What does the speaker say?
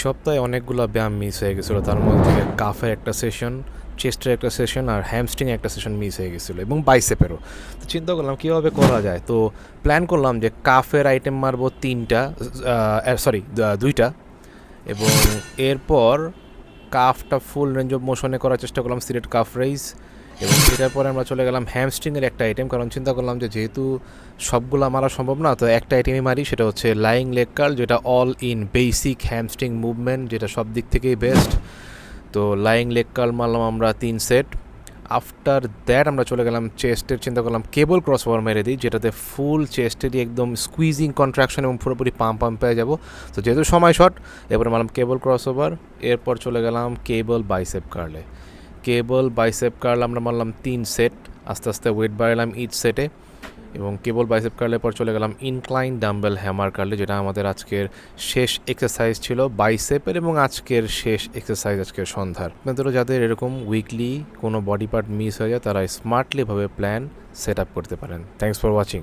সপ্তাহে অনেকগুলো ব্যায়াম মিস হয়ে গেছিলো, তার মধ্যে থেকে কাফের একটা সেশন, চেস্টের একটা সেশন আর হ্যামস্ট্রিং একটা সেশন মিস হয়ে গেছিলো এবং বাইসেপেরও। তো চিন্তা করলাম কীভাবে করা যায়, তো প্ল্যান করলাম যে কাফের আইটেম মারবো দুইটা, এবং এরপর কাফটা ফুল রেঞ্জ অফ মোশনে করার চেষ্টা করলাম, সিলেট কাফ রেইজ। এবং এটার পরে আমরা চলে গেলাম হ্যামস্ট্রিংয়ের একটা আইটেম, কারণ চিন্তা করলাম যে যেহেতু সবগুলো মারা সম্ভব না, তো একটা আইটেমই মারি, সেটা হচ্ছে লাইং লেগ কার্ল, যেটা all in basic hamstring movement, যেটা সব দিক থেকেই বেস্ট। তো লাইং লেগ কার্ল মারলাম আমরা 3 সেট। আফটার দ্যাট আমরা চলে গেলাম চেস্টের, চিন্তা করলাম কেবল ক্রস ওভার মেরে দিই, যেটাতে ফুল চেস্টেরই একদম স্কুইজিং কন্ট্রাকশন এবং পুরোপুরি পাম্প পেয়ে যাবো। তো যেহেতু সময় শর্ট, এরপরে মারলাম কেবল ক্রস ওভার। এরপর চলে গেলাম কেবল বাইসেপ কার্লে। কেবল বাইসেপ কার্ল আমরা মারলাম 3 সেট, আস্তে আস্তে ওয়েট বাড়ালাম ইচ সেটে। এবং কেবল বাইসেপ কার্লের পর চলে গেলাম ইনক্লাইন ডাম্বেল হ্যামার কার্লে, যেটা আমাদের আজকের শেষ এক্সারসাইজ ছিল বাইসেপের, এবং আজকের শেষ এক্সারসাইজ আজকের সন্ধ্যার। আপনাদেরও যাদের এরকম উইকলি কোনো বডি পার্ট মিস হয়ে যায়, তারা স্মার্টলিভাবে প্ল্যান সেট আপ করতে পারেন। Thanks for watching.